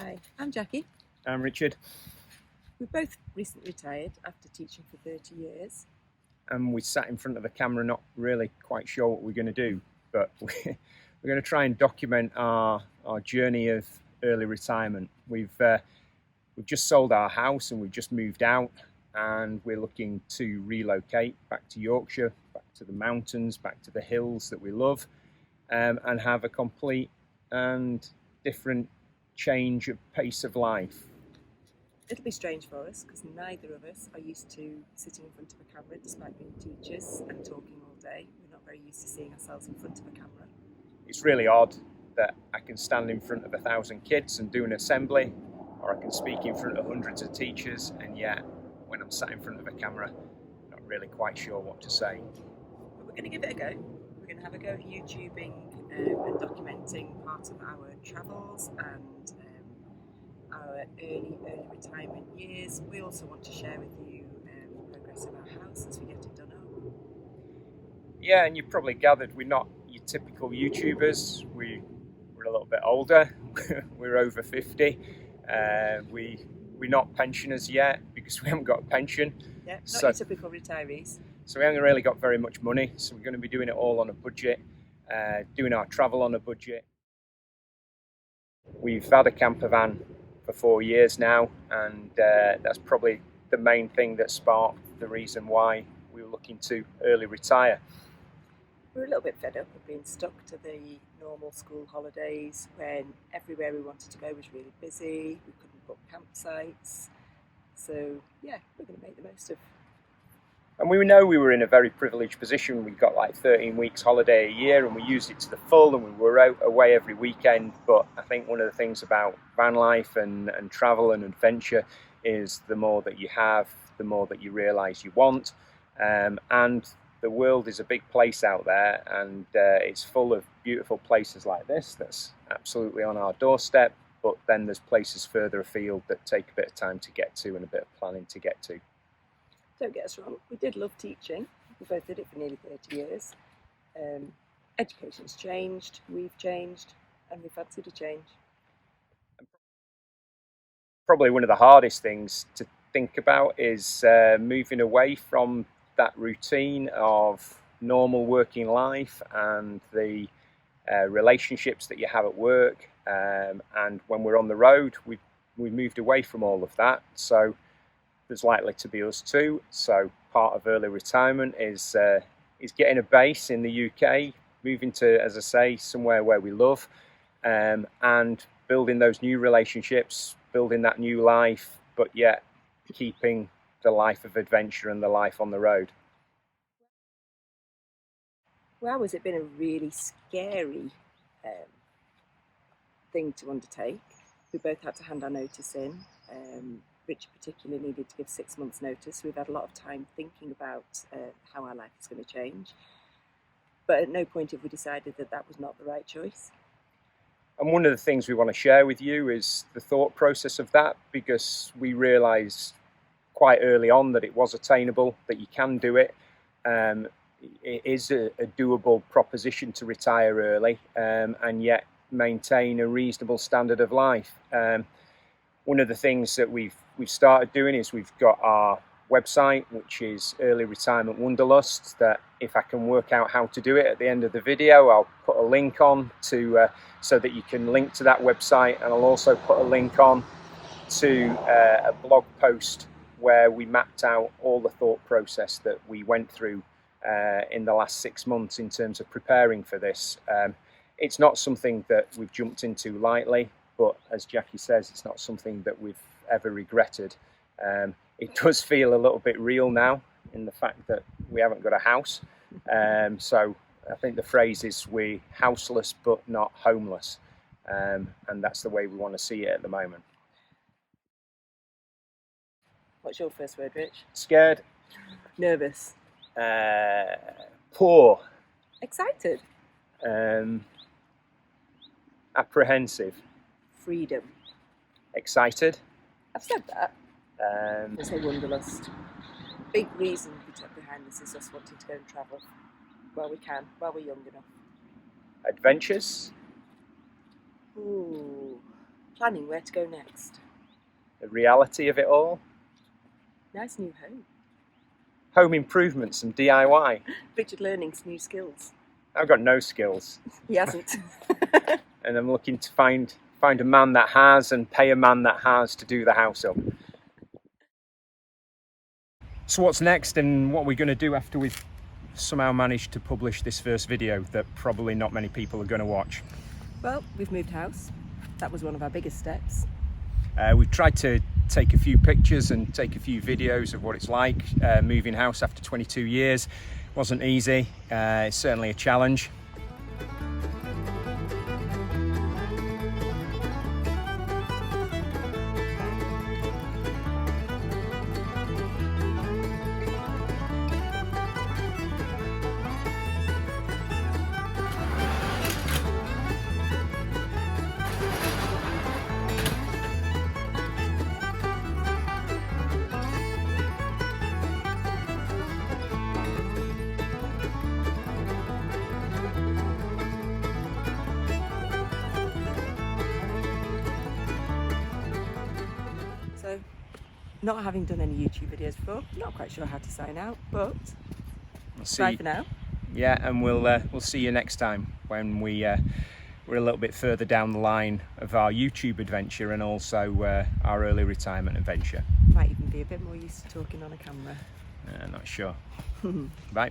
Hi, I'm Jackie. I'm Richard, We both recently retired after teaching for 30 years. and we sat in front of the camera not really quite sure what we're going to do, but we're going to try and document our journey of early retirement. We've just sold our house and we've just moved out, and we're looking to relocate back to Yorkshire, back to the mountains, back to the hills that we love, and have a complete and different change of pace of life. It'll be strange for us because neither of us are used to sitting in front of a camera despite being teachers and talking all day. We're not very used to seeing ourselves in front of a camera. It's really odd that I can stand in front of 1,000 kids and do an assembly, or I can speak in front of hundreds of teachers, and yet when I'm sat in front of a camera, I'm not really quite sure what to say. But we're going to give it a go. We're going to have a go at YouTubing and documenting part of our travels and our early retirement years. We also want to share with you the progress of our house as we get it done up. Yeah, and you've probably gathered we're not your typical YouTubers. We're a little bit older. We're over 50. We're not pensioners yet because we haven't got a pension. Yeah, not your typical retirees. So we haven't really got very much money. So we're going to be doing it all on a budget, doing our travel on a budget. We've had a campervan for 4 years now, and that's probably the main thing that sparked the reason why we were looking to early retire. We were a little bit fed up of being stuck to the normal school holidays when everywhere we wanted to go was really busy, we couldn't book campsites. So yeah, we're going to make the most of. And we know we were in a very privileged position. We got like 13 weeks holiday a year and we used it to the full, and we were out away every weekend. But I think one of the things about van life and travel and adventure is the more that you have, the more that you realise you want. And the world is a big place out there, and it's full of beautiful places like this that's absolutely on our doorstep. But then there's places further afield that take a bit of time to get to and a bit of planning to get to. Don't get us wrong, we did love teaching. We both did it for nearly 30 years. Education's changed, we've changed, and we fancied a change. Probably one of the hardest things to think about is moving away from that routine of normal working life and the relationships that you have at work. And when we're on the road, we moved away from all of that. So there's likely to be us too. So part of early retirement is getting a base in the UK, moving to, as I say, somewhere where we love, and building those new relationships, building that new life, but yet keeping the life of adventure and the life on the road. Well, has it been a really scary thing to undertake? We both had to hand our notice in. Richard particularly needed to give 6 months notice. We've had a lot of time thinking about how our life is going to change, but at no point have we decided that that was not the right choice. And one of the things we want to share with you is the thought process of that, because we realised quite early on that it was attainable, that you can do it. It is a doable proposition to retire early and yet maintain a reasonable standard of life. One of the things that we've started doing is we've got our website, which is Early Retirement Wanderlust, that if I can work out how to do it at the end of the video, I'll put a link on to so that you can link to that website, and I'll also put a link on to a blog post where we mapped out all the thought process that we went through in the last 6 months in terms of preparing for this. It's not something that we've jumped into lightly, but as Jackie says, it's not something that we've ever regretted. It does feel a little bit real now in the fact that we haven't got a house. So I think the phrase is we're houseless but not homeless. And that's the way we want to see it at the moment. What's your first word, Rich? Scared. Nervous. Poor. Excited. Apprehensive. Freedom. Excited. I've said that. I say wanderlust. Big reason behind this is us wanting to go and travel while we can, while we're young enough. Adventures. Ooh. planning where to go next. The reality of it all. Nice new home. Home improvements and DIY. Richard learning some new skills. I've got no skills. He hasn't. And I'm looking to find a man that has and pay a man that has to do the house up. So what's next and what we're going to do after we've somehow managed to publish this first video that probably not many people are going to watch? Well, we've moved house. That was one of our biggest steps. We've tried to take a few pictures and take a few videos of what it's like moving house after 22 years. It wasn't easy, it's certainly a challenge. So, not having done any YouTube videos before, not quite sure how to sign out, but bye for now. Yeah, and we'll see you next time when we're a little bit further down the line of our YouTube adventure and also our early retirement adventure. Might even be a bit more used to talking on a camera. Not sure. Bye.